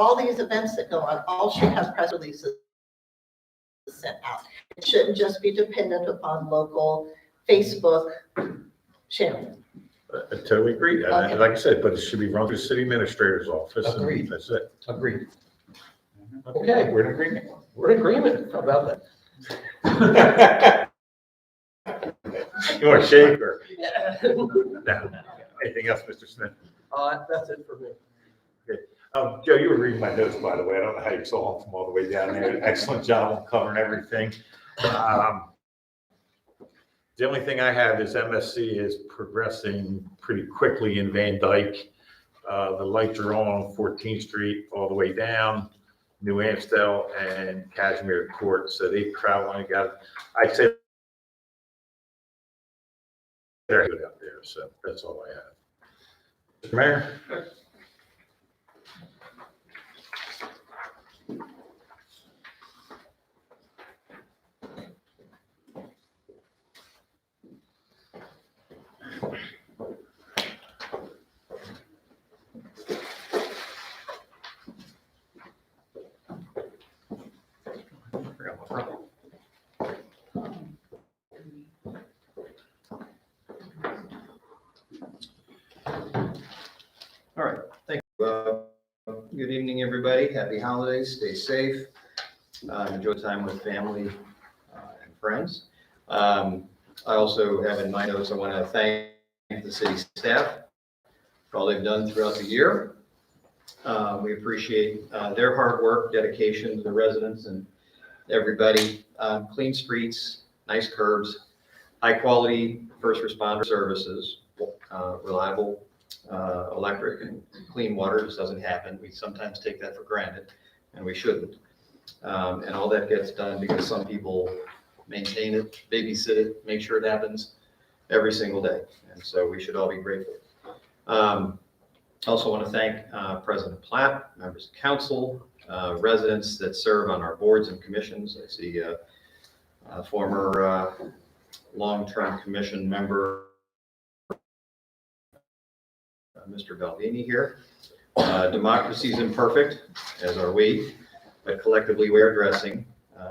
all these events that go on, all should have press releases sent out. It shouldn't just be dependent upon local Facebook sharing. I totally agree. And Okay. like I said, but it should be run through the city administrator's office. and Agreed. That's it. Agreed. Okay, we're in agreement. We're in agreement. How about You want to shake or? that? No. Anything else, Mr. Smith? That's it for me. Joe, you were reading my notes, by the way. I don't know how you saw them from all the way down there. Excellent job on covering everything. The only thing I have is MSC is progressing pretty quickly in Van Dyke. The lights are on 14th Street all the way down, New Amstel and Cashmere Court. So they probably got, I'd say they're good out there. So that's all I have. Mr. Mayor? All right, thank you. Good evening, everybody. Happy holidays. Stay safe. Enjoy time with family and friends. I also have in my notes, I want to thank the city staff for all they've done throughout the year. We appreciate their hard work, dedication to the residents and everybody. Clean streets, nice curbs, high quality first responder services, reliable electric and clean water. Just doesn't happen. We sometimes take that for granted, and we shouldn't. And all that gets done because some people maintain it, babysit it, make sure it happens every single day. And so we should all be grateful. Also want to thank President Platt, members of council, residents that serve on our boards and commissions. I see a former long-term commission member, Mr. Belvini here. Democracy is imperfect, as are we, but collectively we're addressing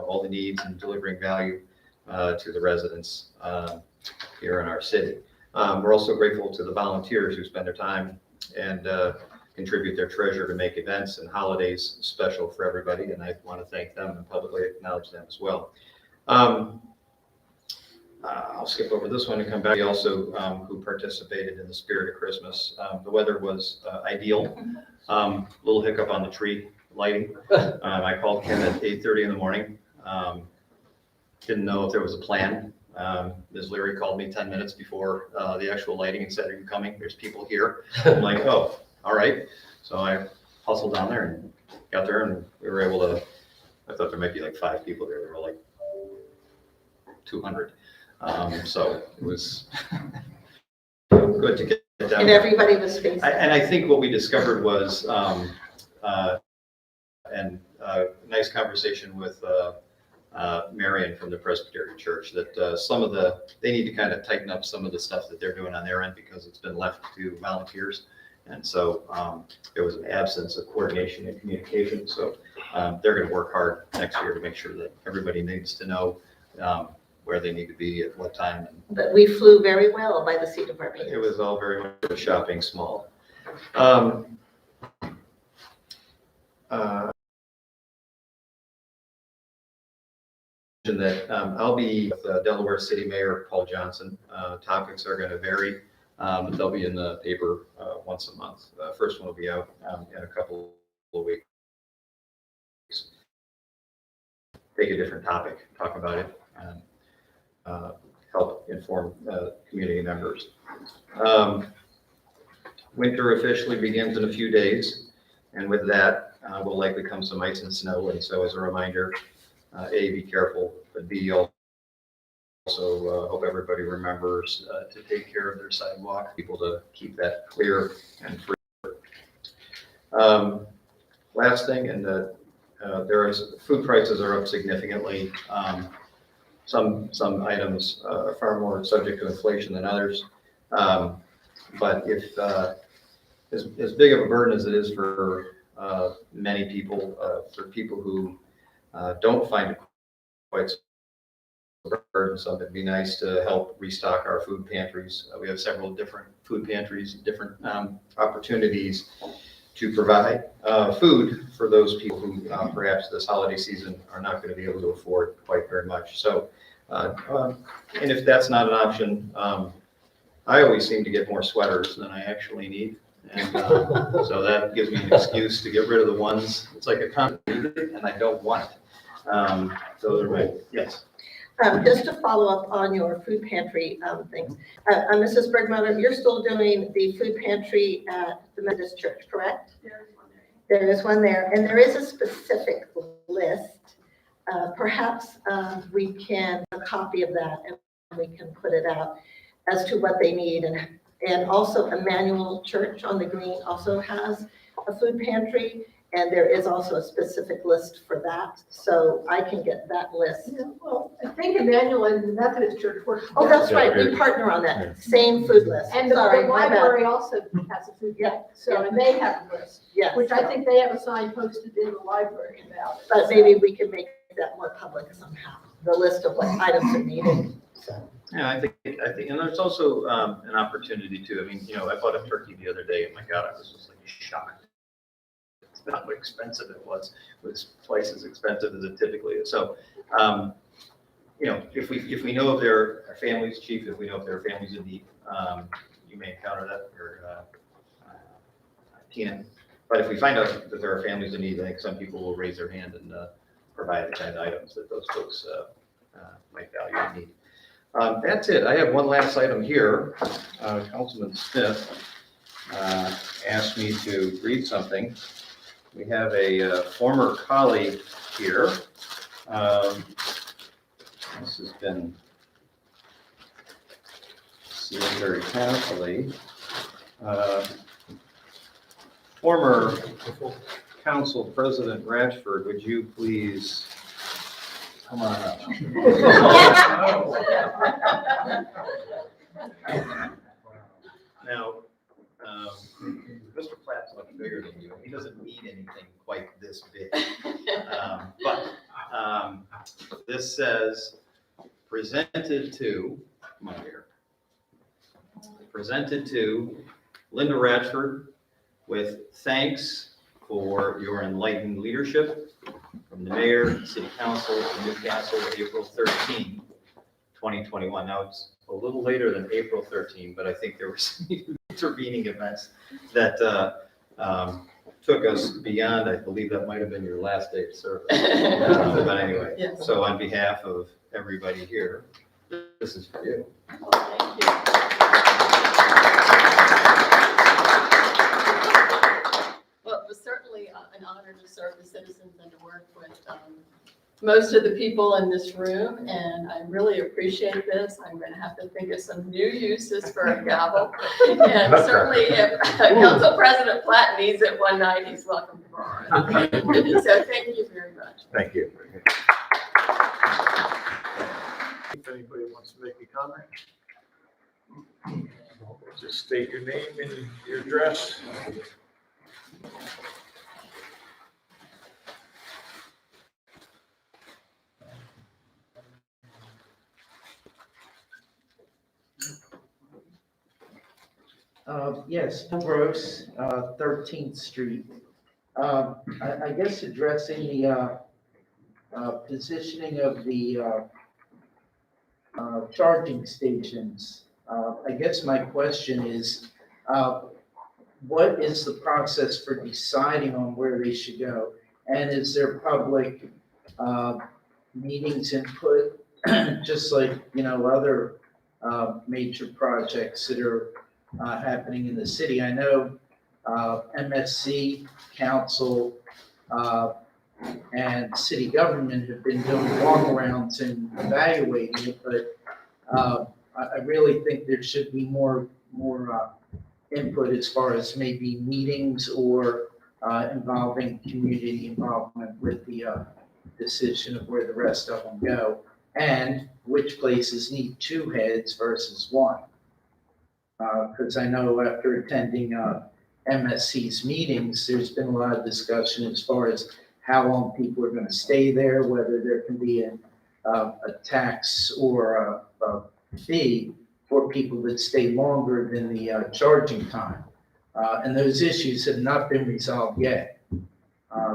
all the needs and delivering value to the residents here in our city. We're also grateful to the volunteers who spend their time and contribute their treasure to make events and holidays special for everybody, and I want to thank them and publicly acknowledge them as well. I'll skip over this one and come back. Also, who participated in the spirit of Christmas. The weather was ideal. Little hiccup on the tree lighting. I called Ken at 8:30 in the morning. Didn't know if there was a plan. Ms. Leary called me 10 minutes before the actual lighting and said, "Are you coming? There's people here." I'm like, "Oh, all right." So I hustled down there and got there, and we were able to. I thought there might be like 5 people there. There were like 200. So it was good to get down. And everybody was facing. And I think what we discovered was, nice conversation with Marion from the Presbyterian Church, that some of they need to kind of tighten up some of the stuff that they're doing on their end because it's been left to volunteers. And so there was an absence of coordination and communication. So they're going to work hard next year to make sure that everybody needs to know where they need to be at what time. But we flew very well by the seat of our pants. It was all very much a shopping small. That I'll be with Delaware City Mayor Paul Johnson. Topics are going to vary, but they'll be in the paper once a month. First one will be out in a couple of weeks. Take a different topic, talk about it, and help inform community members. Winter officially begins in a few days, and with that will likely come some ice and snow. And so as a reminder, A, be careful, but B, also hope everybody remembers to take care of their sidewalk, people to keep that clear and free. Last thing, and food prices are up significantly. Some items are far more subject to inflation than others. But if as big of a burden as it is for many people, for people who don't find it quite so burdensome, it'd be nice to help restock our food pantries. We have several different food pantries, different opportunities to provide food for those people who perhaps this holiday season are not going to be able to afford quite very much. So, and if that's not an option, I always seem to get more sweaters than I actually need. And so that gives me an excuse to get rid of the ones, it's like a contributor and I don't want it. Those are my, yes. Just to follow up on your food pantry things, Mrs. Bergmeier, you're still doing the food pantry at the Methodist Church, correct? There is one there, and there is a specific list. Perhaps we can, a copy of that, and we can put it out as to what they need. And also Emmanuel Church on the Green also has a food pantry, and there is also a specific list for that. So I can get that list. Yeah, well, I think Emmanuel and the Methodist Church work Oh, together. that's right, we partner on that, same food list. And the Sorry, my bad. library also has a food bank, so, and they have a list, Yes, which I think they have a sign posted in the library about it. but maybe we can make that more public somehow, the list of what items are needed, so. Yeah, I think, and there's also an opportunity too. I mean, I bought a turkey the other day and my God, I was just like shocked. It's not how expensive it was. It was twice as expensive as it typically is. So, if we know if there are families, chief, if we know if there are families in need, you may encounter that or can. But if we find out that there are families in need, I think some people will raise their hand and provide the kind of items that those folks might value and need. That's it. I have one last item here. Councilman Smith asked me to read something. We have a former colleague here. This has been seen very carefully. Former Council President Ratchford, would you please come on up? Now, Mr. Platt's much bigger than you. He doesn't need anything quite this big. But this says, presented to, come on here, presented to Linda Ratchford with thanks for your enlightened leadership from the mayor, city council of Newcastle, April 13, 2021. Now, it's a little later than April 13, but I think there were some intervening events that took us beyond, I believe that might have been your last day of service. But anyway, Yes. so on behalf of everybody here, this is for you. Oh, thank you. Well, it was certainly an honor to serve the citizens and to work with most of the people in this room, and I really appreciate this. I'm going to have to think of some new uses for a gavel. And certainly if Council President Platt needs it one night, he's welcome to borrow it. So thank you very much. Thank you. If anybody wants to make a comment, just state your name and your address. Yes, Tom Gross, 13th Street. I guess addressing the positioning of the charging stations. I guess my question is, what is the process for deciding on where they should go? And is there public meetings input, just like, other major projects that are happening in the city? I know MSC, council, and city government have been doing walk-arounds and evaluating it, but I really think there should be more input as far as maybe meetings or involving community involvement with the decision of where the rest of them go, and which places need two heads versus one. Because I know after attending MSC's meetings, there's been a lot of discussion as far as how long people are gonna stay there, whether there can be a tax or a fee for people that stay longer than the charging time. And those issues have not been resolved yet.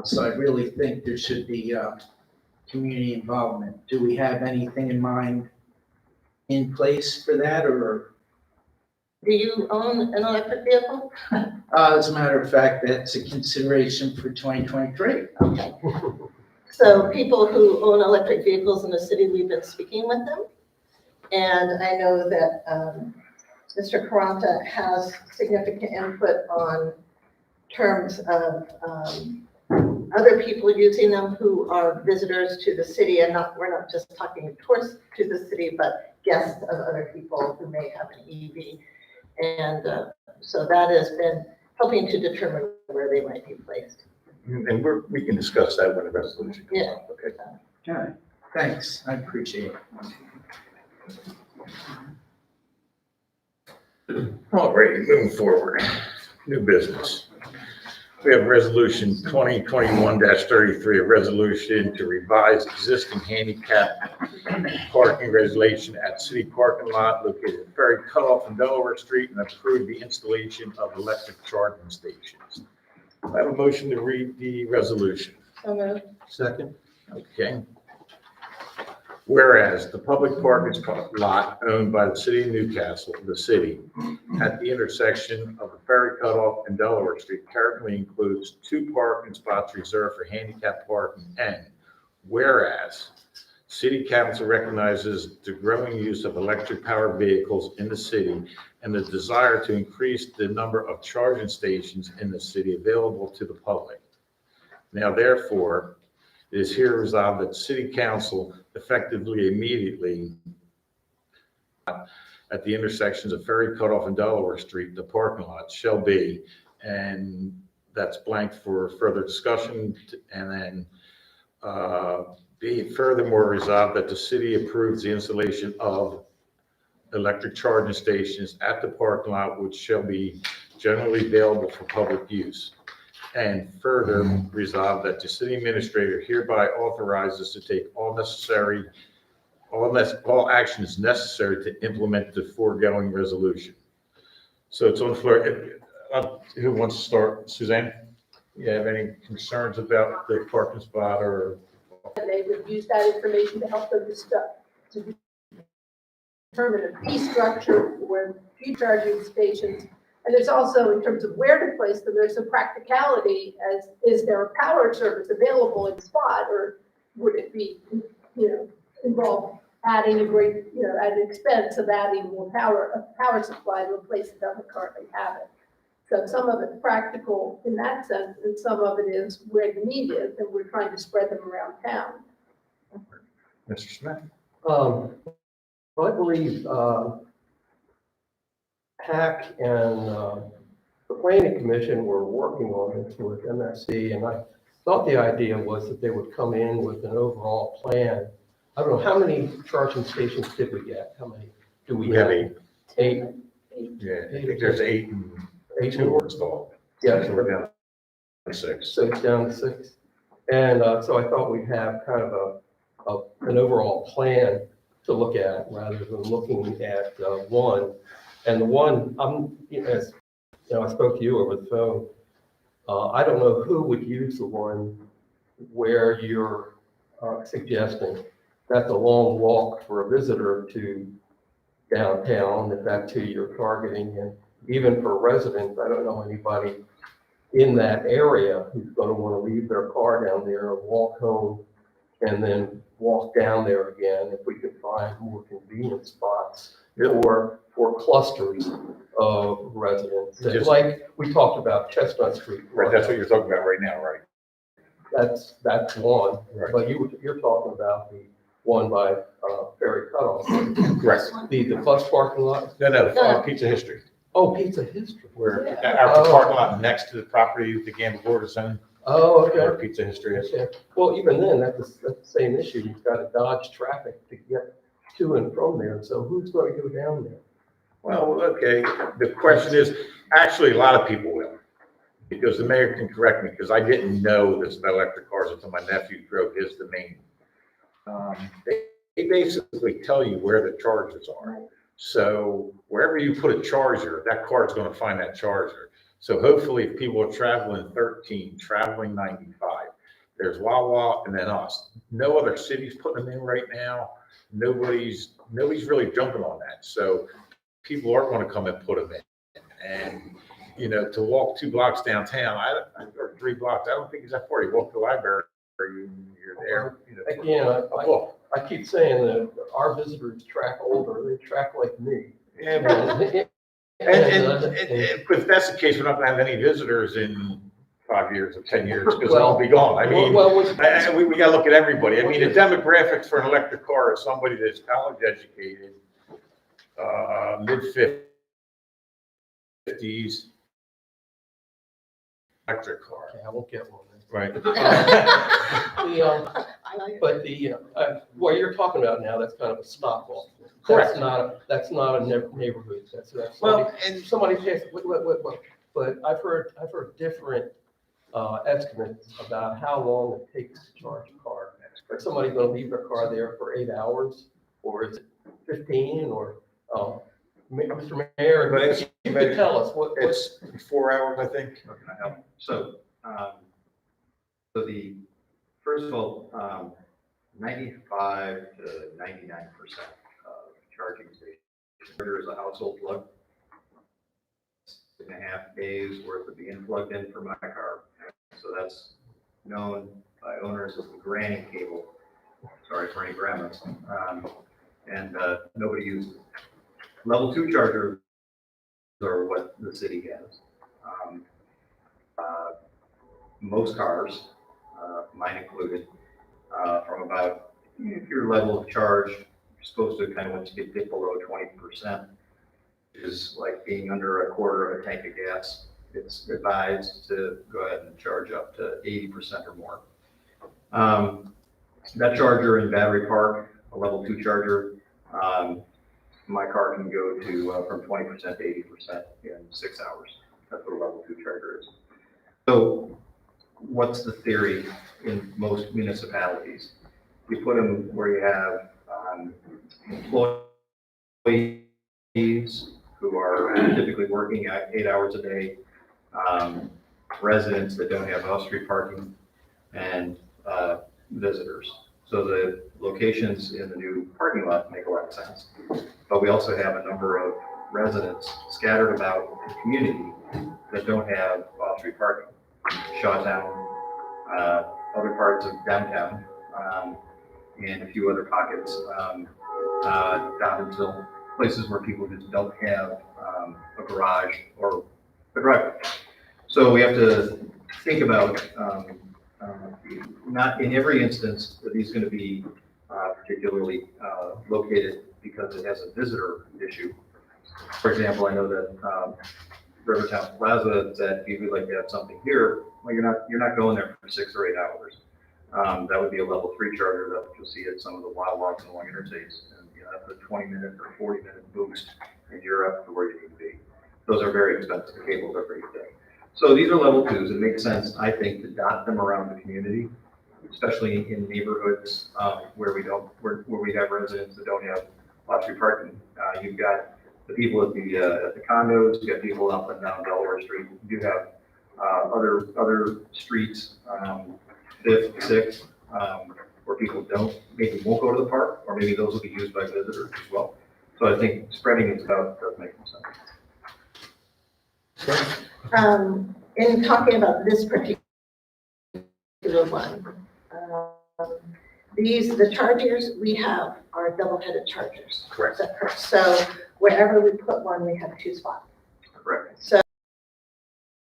So I really think there should be community involvement. Do we have anything in mind in place for that, or? Do you own an electric vehicle? As a matter of fact, that's a consideration for 2023. Okay. So people who own electric vehicles in the city, we've been speaking with them. And I know that Mr. Caranta has significant input on terms of other people using them who are visitors to the city, and we're not just talking tourists to the city, but guests of other people who may have an EV. And so that has been helping to determine where they might be placed. And we can discuss that when the resolution comes Yeah. up, okay? Okay, thanks, I appreciate it. All right, moving forward, new business. We have resolution 2021-33, a resolution to revise existing handicap parking regulation at city parking lot located at Ferry Cutoff in Delaware Street and approve the installation of electric charging stations. I have a motion to read the resolution. So moved. Second? Okay. Whereas the public parking lot owned by the city of Newcastle, the city, at the intersection of the Ferry Cutoff and Delaware Street currently includes 2 parking spots reserved for handicap parking. And whereas city council recognizes the growing use of electric powered vehicles in the city and the desire to increase the number of charging stations in the city available to the public. Now therefore, it is here resolved that city council effectively immediately at the intersections of Ferry Cutoff and Delaware Street, the parking lot shall be, and that's blank for further discussion, and then be furthermore resolved that the city approves the installation of electric charging stations at the parking lot, which shall be generally available for public use. And further resolved that the city administrator hereby authorizes to take all actions necessary to implement the foregoing resolution. So it's on the floor. Who wants to start? Suzanne? You have any concerns about the parking spot or? And they would use that information to help them to determine a fee structure for fee charging stations. And there's also, in terms of where to place them, there's some practicality as, is there a power service available in spot, or would it be, involve adding at an expense of adding more a power supply to a place that doesn't currently have it. So some of it's practical in that sense, and some of it is where the need is, and we're trying to spread them around town. Mr. Smith? I believe PAC and the planning commission were working on this with MSC, and I thought the idea was that they would come in with an overall plan. I don't know, how many charging stations did we get? How many do we have? 8. 8? Yeah, I think there's 8 and 8 2 were installed. Yeah, So we're down to 6. 6 down to 6. And so I thought we'd have kind of an overall plan to look at rather than looking at one. And the one, as I spoke to you over the phone, I don't know who would use the one where you're suggesting. That's a long walk for a visitor to downtown, if that's who you're targeting. And even for residents, I don't know anybody in that area who's going to want to leave their car down there and walk home and then walk down there again if we could find more convenient spots for clusters of residents. Just- Like we talked about Chestnut Street. Right, that's what you're talking about right now, right? That's one, Right. but you're talking about the one by Ferry Cutoff. Correct. The bus parking lot? No, Pizza History, Oh, Pizza History. where Yeah. our parking lot next to the property that the Gamble Border Center, Oh, where okay. Pizza History is. Okay. Well, even then, that's the same issue. You've got to dodge traffic to get to and from there. So who's going to go down there? Well, okay, the question is, actually, a lot of people will. because the mayor can correct me, because I didn't know this about electric cars until my nephew drove his to Maine. They basically tell you where the charges are. So wherever you put a charger, that car is going to find that charger. So hopefully if people are traveling 13, traveling 95, there's Wawa and then us. No other cities putting them in right now. Nobody's really jumping on that. So people are going to come and put them in. And, you know, to walk 2 blocks downtown, or 3 blocks, I don't think it's that far. You walk to the library, you're there. You know, Again, a walk. I keep saying that our visitors track older, they track like me. Yeah, but And if that's the case, we're not going to have any visitors in 5 years or 10 years because they'll all be gone. I mean, we got to look at everybody. I mean, the demographics for an electric car is somebody that's college educated, mid-50s, electric car. Okay, I won't get one. Right. But what you're talking about now, that's kind of a stop off. Correct. That's not a neighborhood. That's Well, and somebody passed, but I've heard different estimates about how long it takes to charge a car. Is somebody going to leave their car there for 8 hours, or is it 15, or, Mr. Mayor, But you could tell us it's 4 hours, I think. So, first of all, 95 to 99% of charging stations, there is a household plug. 6.5 days worth of being plugged in for my car. So that's known by owners as the granny cable. Sorry for any grandmas. And nobody uses it. Level 2 chargers are what the city has. Most cars, mine included, from about, if your level of charge, you're supposed to kind of, once you get dip below 20%, is like being under a quarter of a tank of gas. It's advised to go ahead and charge up to 80% or more. That charger in Battery Park, a level 2 charger, my car can go to from 20% to 80% in 6 hours. That's what a level 2 charger is. So what's the theory in most municipalities? You put them where you have employees who are typically working 8 hours a day, residents that don't have off-street parking, and visitors. So the locations in the new parking lot make a lot of sense. But we also have a number of residents scattered about the community that don't have off-street parking. Shawtown, other parts of downtown, and a few other pockets, Dobbinville, places where people just don't have a garage or a driveway. So we have to think about, not in every instance are these going to be particularly located because it has a visitor issue. For example, I know that Rivertown Plaza said, if you'd like to have something here, well, you're not going there for 6 or 8 hours. That would be a level 3 charger that you'll see at some of the wild walks along interstates. And that's a 20-minute or 40-minute boost, and you're up to where you need to be. Those are very expensive cables every day. So these are level 2s. It makes sense, I think, to dot them around the community, especially in neighborhoods where we have residents that don't have off-street parking. You've got the people at the condos, you got people up and down Delaware Street. You do have other streets, 5th, 6th, where people maybe won't go to the park, or maybe those will be used by visitors as well. So I think spreading it out does make sense. In talking about this particular one, the chargers we have are double-headed chargers. Correct. So wherever we put one, we have 2 spots. Correct. So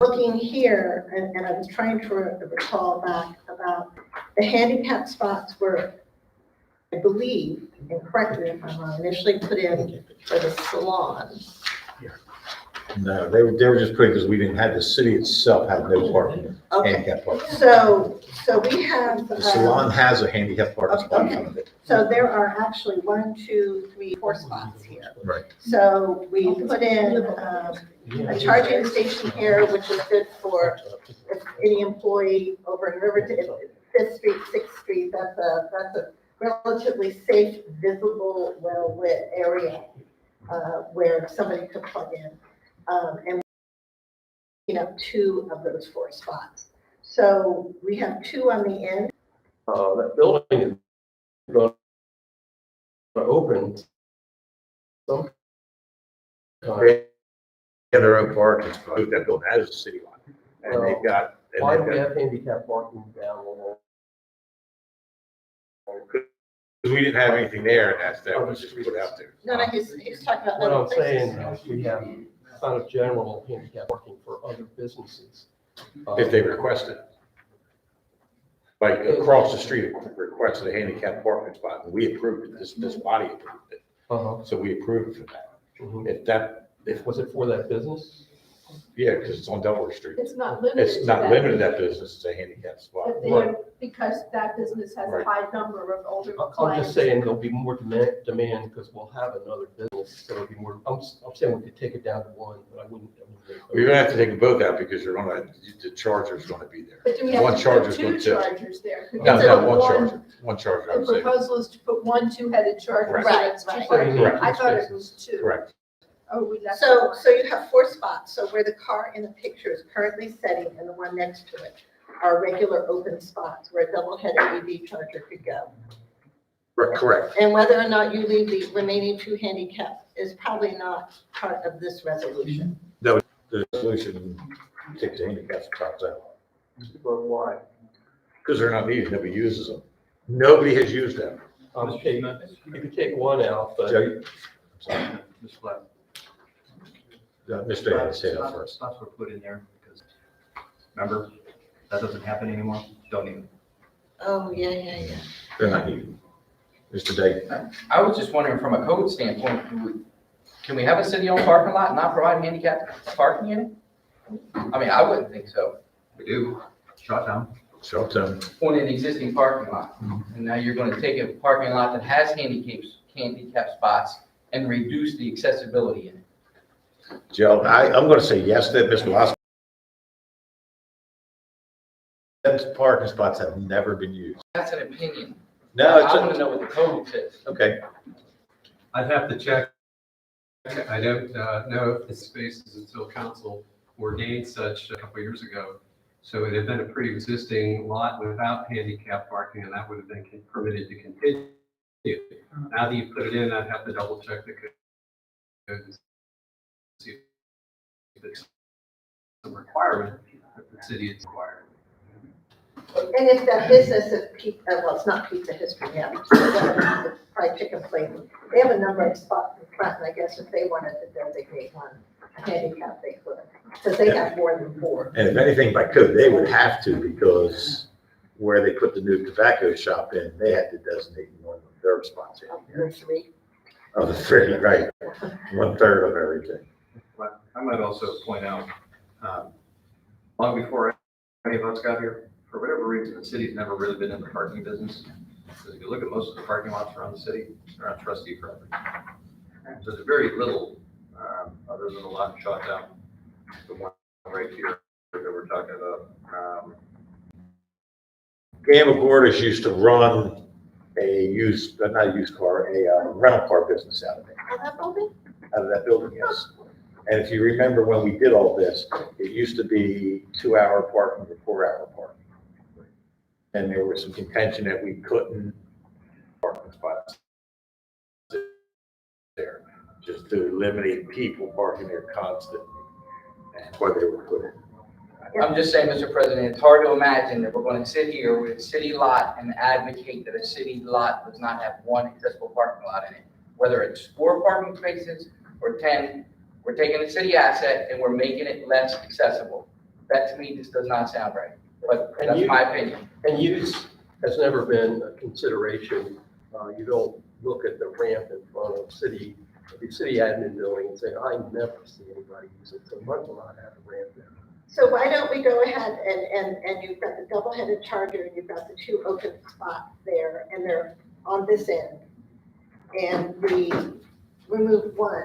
looking here, and I was trying to recall back about the handicap spots were, I believe, and correct me if I'm wrong, initially put in for the salon. No, they were just putting, because we didn't have, the city itself had no parking, Okay, handicap parking. so we have. The salon has a handicap parking spot in front of it. So there are actually 1, 2, 3, 4 spots here. Right. So we put in a charging station here, which is good for if any employee over in Riverton, 5th Street, 6th Street, that's a relatively safe, visible, well-lit area where somebody could plug in. And, 2 of those 4 spots. So we have 2 on the end. That building is going to open sometime. They have their own parking spot. That building has a city lot. And they've got, Why do we have handicap parking down the because we didn't have anything there, and that was just put out there. No, he's talking about What other I'm places. saying is we have kind of general handicap parking for other businesses. If they request it. Like across the street, requested a handicap parking spot, and we approved it, this body approved it, Uh-huh. so we approved for that. Mhm. If, Was it for that business? yeah, because it's on Delaware Street. It's not limited to It's not that. limited to that business, it's a handicap spot. But they- Because that business has a Right. high number of older I'm clients. just saying there'll be more demand because we'll have another business, so it'll be more, I'm saying we could take it down to 1, but I wouldn't. Well, you're gonna have to take them both out because you're gonna, the charger's gonna be there. But do we One have to charger's put 2 good too. chargers there? Could No, we no, put one charger, I The would say. proposal is to put 1 2-headed charger. Right. so that's Right, 2 parking. Correct. I thought it was 2. Correct. Oh, we left. So you have 4 spots, so where the car in the picture is currently sitting and the one next to it are regular open spots where a double-headed EV charger could go. Correct. And whether or not you leave the remaining 2 handicap is probably not part of this resolution. The solution, take the handicap spots out, But why? because they're not needed, nobody uses them. Nobody has used them. Okay, you could take 1 out, but. Joe, Ms. Flatt. Mr. Adams, say that Spots first. were put in there because, remember, that doesn't happen anymore, don't even. Oh, yeah. They're not needed. Mr. Day, I was just wondering, from a code standpoint, can we have a city-owned parking lot and not provide handicap parking in it? I mean, I wouldn't think so. We do, Shawtown. show it to them. On an existing parking lot. And now you're gonna take a parking lot that has handicap spots and reduce the accessibility in it. Joe, I'm gonna say yes to that, Mr. Wasserman. Those parking spots have never been used. That's an opinion. No, I wanna it's, know what the code says. okay. I'd have to check. I don't know if the spaces until council ordained such a couple of years ago. So it had been a pre-existing lot without handicap parking, and that would have been permitted to continue. Now that you put it in, I'd have to double check the code and see if it's some requirement that the city is required. And if that business is well, it's not Pizza History now, it's fried chicken place, they have a number of spots in front, and I guess if they wanted to designate one a handicap, they could, because they have more than 4. And if anything by code, they would have to, because where they put the new tobacco shop in, they had to designate more than their spots in. 3. Of the 3, right, 1/3 of everything. But I might also point out, long before any of us got here, for whatever reason, the city's never really been in the parking business. Because if you look at most of the parking lots around the city, they're on trustee property. So there's very little, other than a lot in Shawtown, the one right here that we're talking about. Gamma Gordis used to run not a used car, a rental car business out of it, Oh, that building? out of that building, yes. And if you remember when we did all this, it used to be 2-hour parking or 4-hour parking. And there was some contention that we couldn't parking spots there, just to eliminate people parking there constantly. And why they were put in. I'm just saying, Mr. President, it's hard to imagine that we're gonna sit here with a city lot and advocate that a city lot does not have 1 accessible parking lot in it. Whether it's 4 parking spaces or 10, we're taking a city asset and we're making it less accessible. That to me just does not sound right, but that's my opinion. And use has never been a consideration. You don't look at the ramp in front of city the city admin building and say, I never see anybody use it, so might as well not have a ramp there. So why don't we go ahead and you've got the double-headed charger and you've got the 2 open spots there and they're on this end. And we remove 1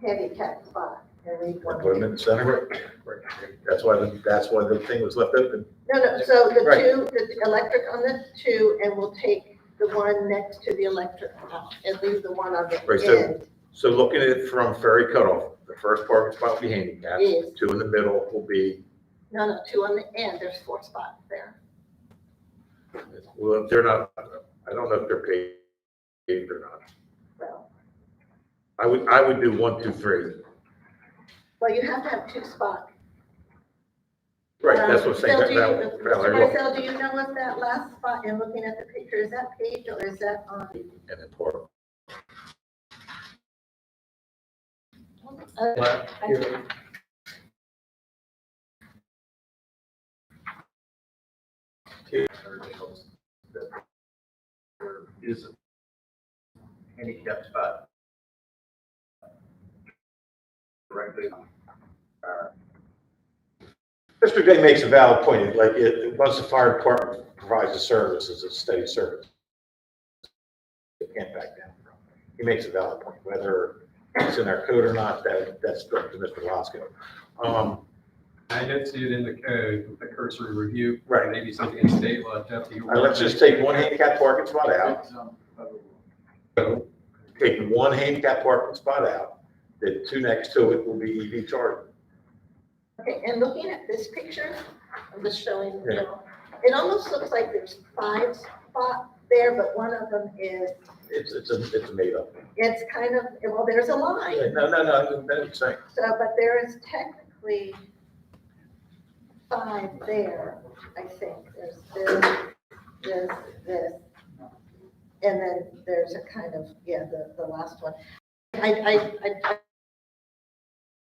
handicap spot and leave 1. Put them in the center. That's why the thing was left open. No, so the Right. 2, the electric on the 2, and we'll take the 1 next to the electric out and leave the 1 on the Right, so- end. So looking at it from ferry cutoff, the first parking spot will be handicapped, Yes. 2 in the middle will be, No, 2 on the end, there's 4 spots there. well, if they're not, I don't know if they're paved or not. Well, I would do 1, 2, 3. well, you have to have 2 spots. Right, that's what I'm saying. Phil, do you- That- Mr. Valerie, look, Marcel, do you know if that last spot, in looking at the picture, is that paved or is that on? and then park. But here, There is a handicap spot directly on Mr. Day makes a valid point, like, once the fire department provides the service, it's a steady service. It can't back down from. He makes a valid point, whether it's in our code or not, that's up to Mr. Lasko. I did see it in the code, with the cursory review. Right. Maybe something in state law, Jeff, you. Let's just take 1 handicap parking spot out, take 1 handicap parking spot out, the 2 next to it will be EV charging. Okay, and looking at this picture, I'm just showing, you Yeah. know, it almost looks like there's 5 spots there, but one of them is, It's a made up. it's kind of, well, there's a line. No, that's saying. So, but there is technically 5 there, I think. There's this, and then there's a kind of, yeah, the last one.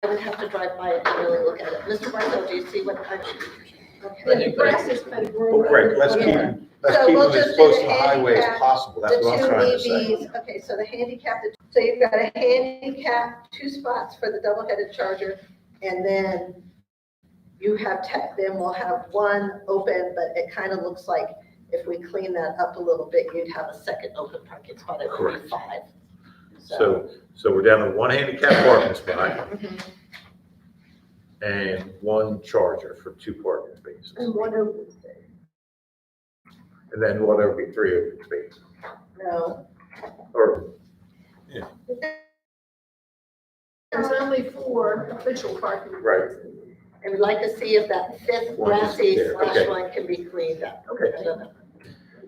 I would have to drive by it and really look at it. Mr. Barlow, do you see what I? Okay. The grass is kind of growing. Right, let's keep, Yeah. let's So keep we'll them as just close do to the the highway as handicap, possible, that's The what I'm 2 trying to say. EVs, okay, so the handicap, so you've got a handicap, 2 spots for the double-headed charger, and then you have then we'll have 1 open, but it kind of looks like if we clean that up a little bit, you'd have a second open parking spot, it would be 5. So we're down to 1 handicap parking spot Mhm. and 1 charger for 2 parking spaces. And 1 open space. And then there'll be 3 open spaces, No. or, There's only 4 official parking. Right. And we'd like to see if that 5th One is grassy there, slash okay. one can be cleaned up. Okay. I don't know.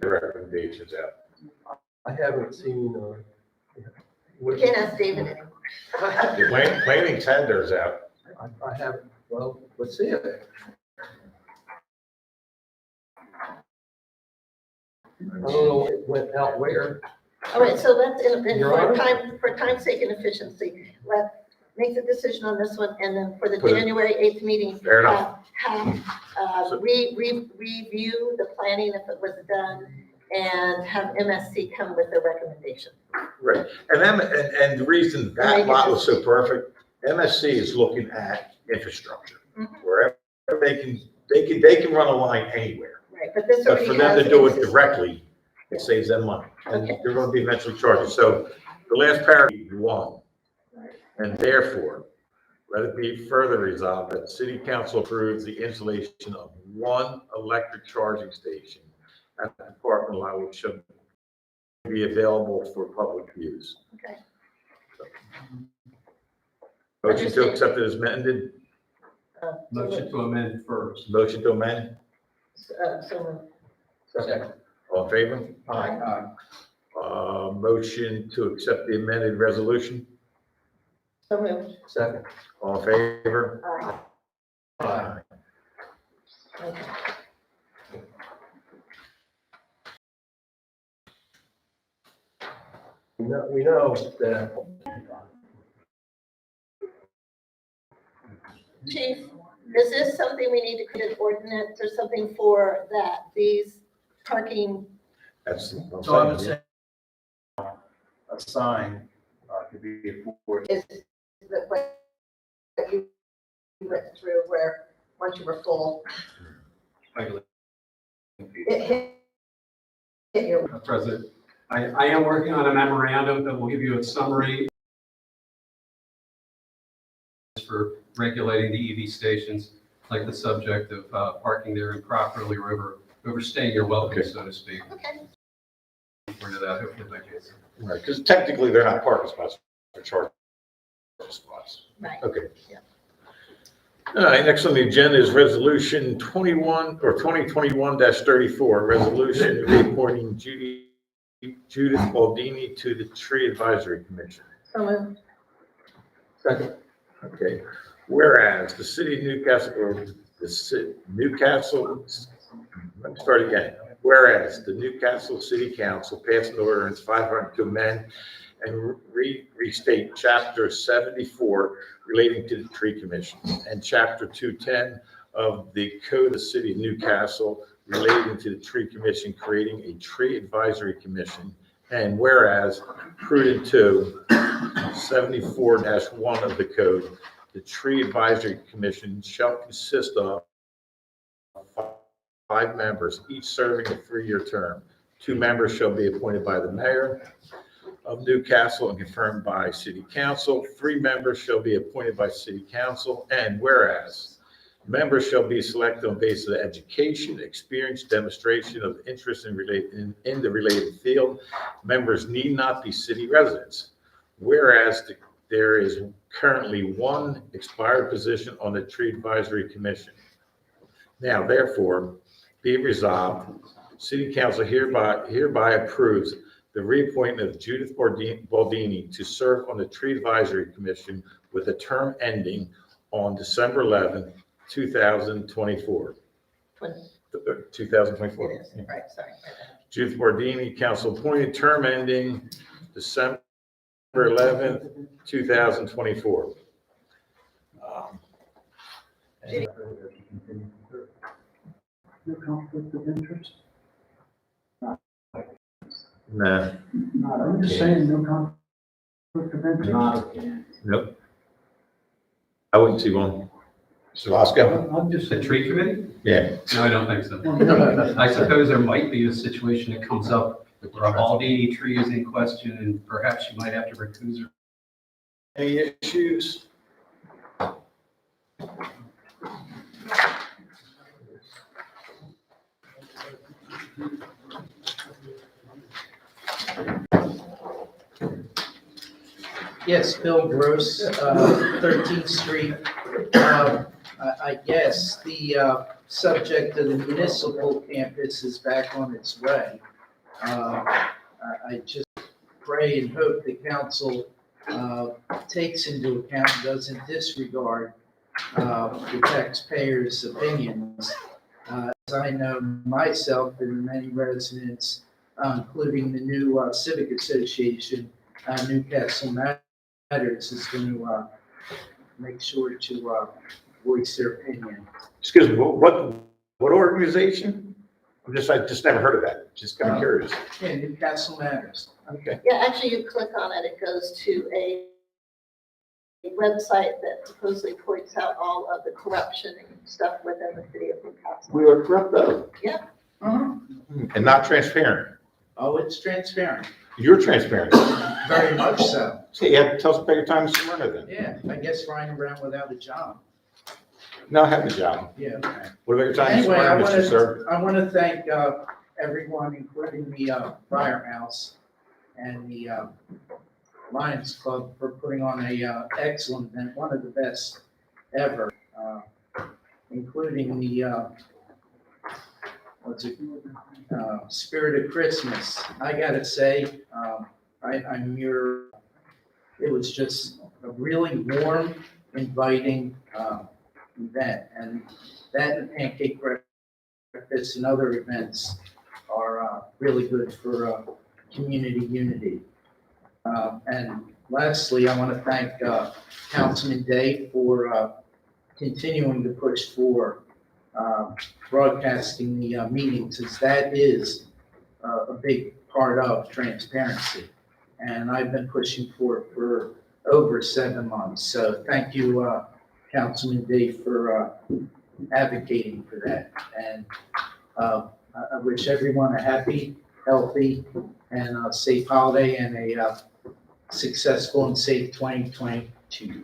the recommendations out. I haven't seen, We what, can't ask David anymore. The planning tenders out. I haven't, well, let's see it. I don't know, it went out where. All right, so let's, and Your Honor? for time's sake and efficiency, let's make the decision on this one, and then for the Put it- January 8th meeting, Fair enough. have, review the planning if it was done, and have MSC come with a recommendation. Right, and the reason that lot was so perfect, MSC is looking at infrastructure. Mhm. Wherever they can run a line anywhere. Right, but this But already for them has to do it existing. directly, it saves them money. And Okay. they're gonna be eventually charged. So the last paragraph, 1. And therefore, let it be further resolved that the city council approves the installation of 1 electric charging station at the parking lot, which should be available for public use. Okay. Motion to accept it as amended, Motion to amend first. motion to amend, So, Second. all in favor? Aye. Motion to accept the amended resolution, so moved. Second. all in favor? Aye. Okay. We know that Chief, is this something we need to create an ordinance or something for that, these parking? That's what I'm So I would saying. say a sign to be enforced. Is that what you went through where, once you were full, Regulating it hit your, President, I am working on a memorandum that will give you a summary for regulating the EV stations, like the subject of parking there improperly or overstaying your welcome, Okay. so to speak. okay. Into that, hopefully by Jason. Right, because technically they're not parking spots, they're charging spots. Right. Okay. Yeah. All right, next on the agenda is resolution 2021-34, resolution reappointing Judith Baldini to the Tree Advisory Commission. So moved. Second. Okay, whereas the city of Newcastle, let me start again. Whereas the Newcastle City Council passed an ordinance 500 to amend and restate Chapter 74 relating to the tree commission and Chapter 210 of the Code of the City of Newcastle relating to the tree commission, creating a tree advisory commission. And whereas prudent to 74-1 of the code, the tree advisory commission shall consist of 5 members, each serving a 3-year term. 2 members shall be appointed by the mayor of Newcastle and confirmed by city council. 3 members shall be appointed by city council. And whereas members shall be selected on basis of education, experience, demonstration of interest in the related field. Members need not be city residents. Whereas there is currently 1 expired position on the Tree Advisory Commission. Now, therefore, be it resolved, City Council hereby approves the reappointment of Judith Baldini to serve on the Tree Advisory Commission with a term ending on December 11th, 2024. 2024. It is, right, sorry. Judith Baldini, council appointed, term ending December 11th, 2024. No conflict of interest? Nah, I'm just saying, no conflict of interest. nope. I wouldn't see one. Mr. Losco? I'm just The saying. tree committee? Yeah. No, I don't think so. I suppose there might be a situation that comes up where a Baldini tree is in question and perhaps you might have to recuse her. Any issues? Yes, Bill Gross, 13th Street. I guess the subject of the municipal campus is back on its way. I just pray and hope the council takes into account, doesn't disregard the taxpayers' opinions. As I know myself and many residents, including the new Civic Association, Newcastle Matters, is going to make sure to voice their opinion. Excuse me, what organization? I just never heard of that. Just kind of curious. Yeah, Newcastle Matters. Okay. Yeah, actually, you click on it, it goes to a website that supposedly points out all of the corruption and stuff within the city of Newcastle. We are corrupt though. Yeah. And not transparent. Oh, it's transparent, You're transparent. very much so. So you have to tell us about your time in Smyrna then. Yeah, I guess riding around without a job. No, I have the job. Yeah. What about your time in Anyway, I Smyrna, Mr. Sir? want to thank everyone, including the Firehouse and the Lions Club, for putting on a excellent event, one of the best ever, including the Spirit of Christmas. I gotta say, it was just a really warm, inviting event, and that and pancake breakfast and other events are really good for community unity. And lastly, I want to thank Councilman Day for continuing to push for broadcasting the meetings, as that is a big part of transparency. And I've been pushing for it for over 7 months. So thank you, Councilman D, for advocating for that. And I wish everyone a happy, healthy, and safe holiday and a successful and safe 2022.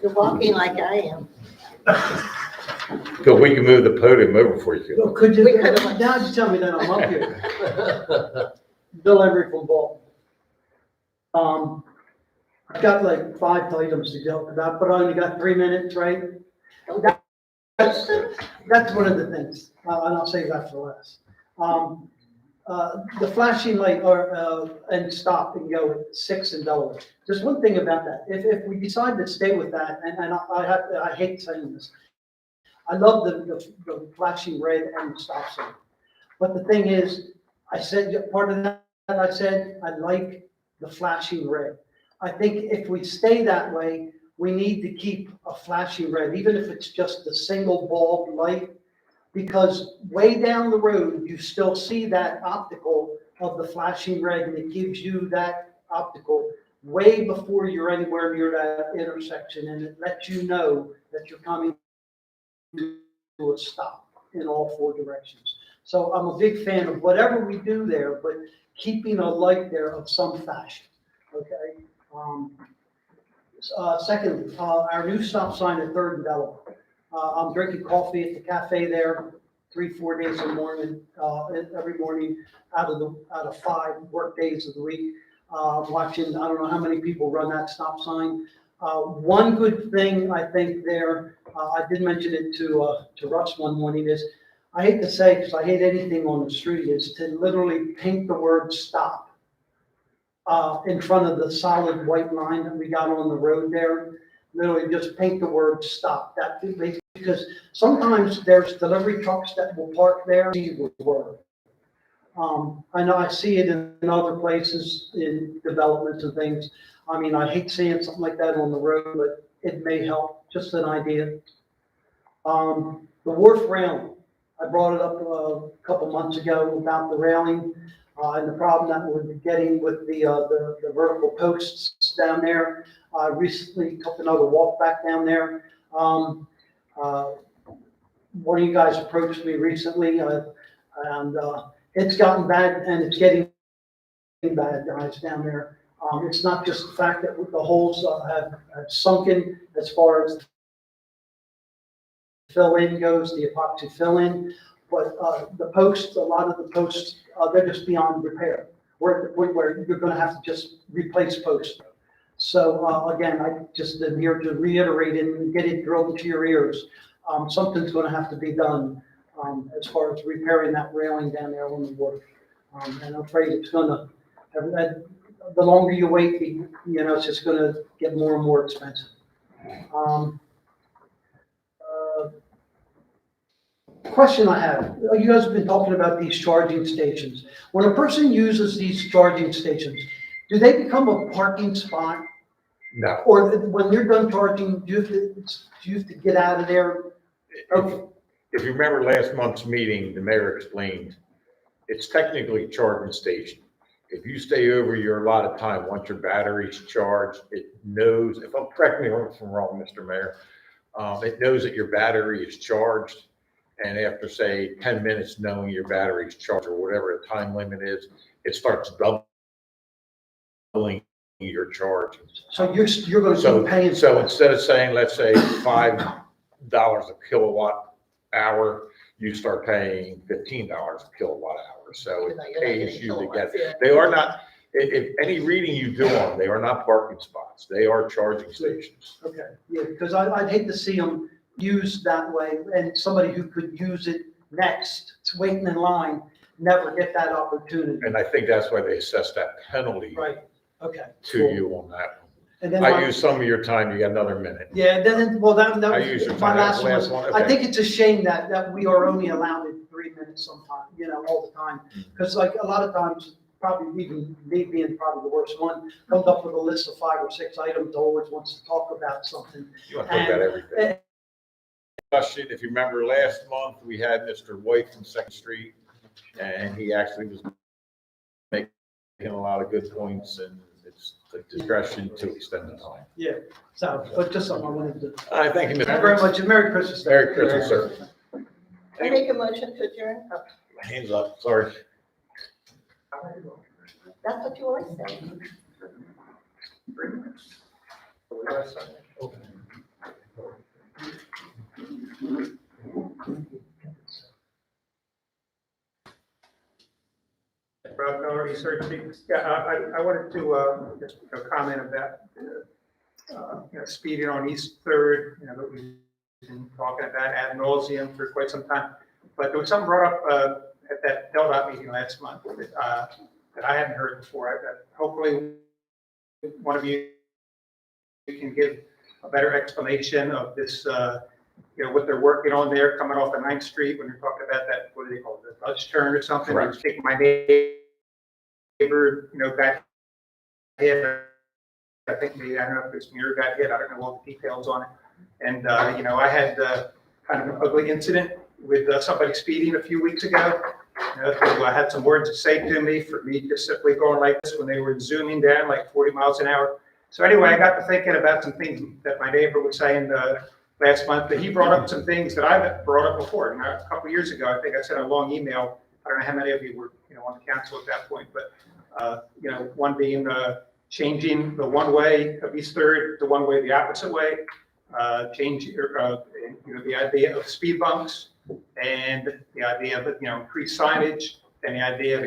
You're walking like I am. Phil, we can move the podium over for you. Well, could you, We could've- now just tell me that I'm up here. Bill Emery from Bolton. I've got like 5 items to go about, but I only got 3 minutes, right? That's one of the things, and I'll save that for last. The flashing light and stop and go at 6 and Delaware. Just one thing about that, if we decide to stay with that, and I hate saying this, I love the flashing red and the stop sign. But the thing is, I said, part of that, I said, I like the flashing red. I think if we stay that way, we need to keep a flashing red, even if it's just a single bulb light, because way down the road, you still see that optical of the flashing red, and it gives you that optical way before you're anywhere near that intersection, and it lets you know that you're coming to a stop in all 4 directions. So I'm a big fan of whatever we do there, but keeping a light there of some fashion, okay? Second, our new stop sign at 3rd and Delaware. I'm drinking coffee at the cafe there 3-4 days in the morning, every morning out of 5 work days of the week. Watching, I don't know how many people run that stop sign. One good thing I think there, I did mention it to Russ one morning, is I hate to say, because I hate anything on the street, is to literally paint the word stop in front of the solid white line that we got on the road there. Literally just paint the word stop. That because sometimes there's delivery trucks that will park there, see the word. I know I see it in other places in developments and things. I mean, I hate seeing something like that on the road, but it may help, just an idea. The wharf railing, I brought it up a couple months ago about the railing and the problem that we're getting with the vertical posts down there. Recently took another walk back down there. One of you guys approached me recently, and it's gotten bad, and it's getting bad, guys, down there. It's not just the fact that the holes have sunken as far as fill-in goes, the epoxy fill-in, but the posts, a lot of the posts, they're just beyond repair. We're at the point where you're going to have to just replace posts. So again, I just am here to reiterate it and get it drilled into your ears. Something's going to have to be done as far as repairing that railing down there on the wharf. And I'm afraid it's going to, the longer you wait, it's just going to get more and more expensive. Question I have, you guys have been talking about these charging stations. When a person uses these charging stations, do they become a parking spot? No. Or when they're done charging, do you have to get out of there? Okay. If you remember last month's meeting, the mayor explained, it's technically a charging station. If you stay over your allotted time, once your battery's charged, it knows, if I'm correct me if I'm wrong, Mr. Mayor, it knows that your battery is charged. And after, say, 10 minutes knowing your battery's charged or whatever the time limit is, it starts doubling your charge. So you're going to So, be paying. so instead of saying, let's say $5 a kilowatt hour, you start paying $15 a kilowatt hour. So it pays you to get, they are not, if any reading you do on them, they are not parking spots. They are charging stations. Okay, yeah, because I'd hate to see them used that way, and somebody who could use it next, waiting in line, never get that opportunity. And I think that's why they assess that penalty Right, okay. to cool. you on that And one. then I use some of your time, you got another minute. yeah, then, well, that I use your was my time, last that's the one. last one? I think it's a shame that we are only allowed in 3 minutes sometimes, all the time. Because like a lot of times, probably even me being probably the worst one, comes up with a list of 5 or 6 items, always wants to talk about something. You want to talk about everything. Question, if you remember last month, we had Mr. White from Second Street, and he actually was making a lot of good points, and it's the discretion to extend the time. Yeah, so, but just something I wanted to. All right, thank you, Thank you very Mr. much, and Merry Christmas. Merry Christmas, sir. I make a motion to adjourn. Oh, Hands up, sorry. that's what you always say. Rob Miller, Research. Yeah, I wanted to just comment about, speeding on East Third, that we've been talking about ad nauseum for quite some time. But there was something brought up at that DelDOT meeting last month that I hadn't heard before. Hopefully, one of you can give a better explanation of this, what they're working on there, coming off of 9th Street, when you're talking about that, what do they call it, the Dutch turn or something? Correct. I think my neighbor, got hit. I think maybe, I don't know if his mirror got hit, I don't know all the details on it. And, I had kind of an ugly incident with somebody speeding a few weeks ago. Who had some words to say to me for me just simply going like this when they were zooming down like 40 miles an hour. So anyway, I got to thinking about some things that my neighbor was saying last month, that he brought up some things that I've brought up before. A couple of years ago, I think I sent a long email. I don't know how many of you were, on the council at that point, but, one being changing the one way of East Third to one way the opposite way, the idea of speed bumps and the idea of, increased signage and the idea of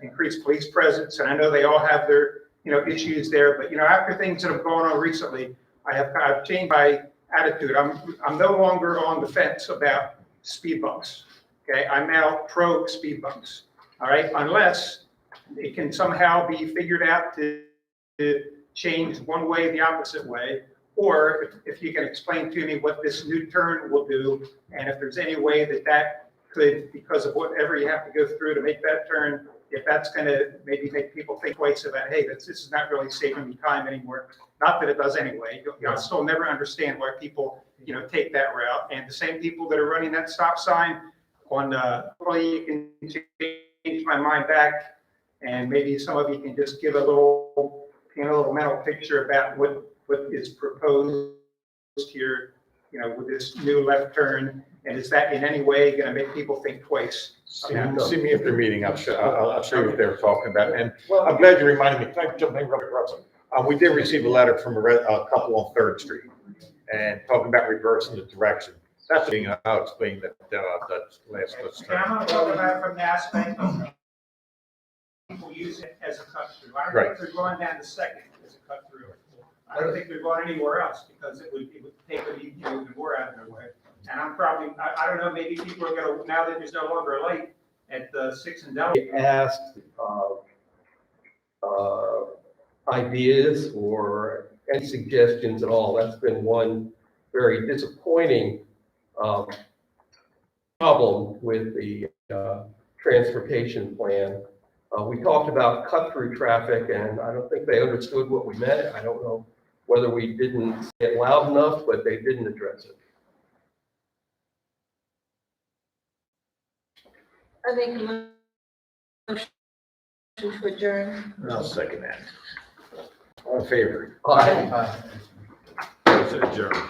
increased police presence. And I know they all have their, issues there, but, after things that have gone on recently, I've changed my attitude. I'm no longer on the fence about speed bumps. Okay, I'm now pro speed bumps. All right, unless it can somehow be figured out to change one way the opposite way, or if you can explain to me what this new turn will do, and if there's any way that could, because of whatever you have to go through to make that turn, if that's going to maybe make people think twice about, hey, this is not really saving me time anymore. Not that it does anyway. I'll still never understand why people, take that route. And the same people that are running that stop sign on, hopefully you can change my mind back, and maybe some of you can just give a little mental picture about what is proposed here, with this new left turn, and is that in any way going to make people think twice? See me after meeting, I'll show you what they were talking about. And I'm glad you reminded me. Can I jump in real quick, Russell? We did receive a letter from a couple on 3rd Street and talking about reversing the direction. That's being, I'll explain that last And I'm going to talk about it from the aspect of people use it as a cut through. I don't think they're going down to 2nd as a cut through. I don't think they're going anywhere else, because it would take them even more out of their way. And I'm probably, I don't know, maybe people are going to, now that there's no longer a light at 6th and Delaware. Asked ideas or any suggestions at all. That's been one very disappointing problem with the transportation plan. We talked about cut-through traffic, and I don't think they understood what we meant. I don't know whether we didn't say it loud enough, but they didn't address it. I make a motion to adjourn. I'll second that. All in favor? Aye. Motion adjourned.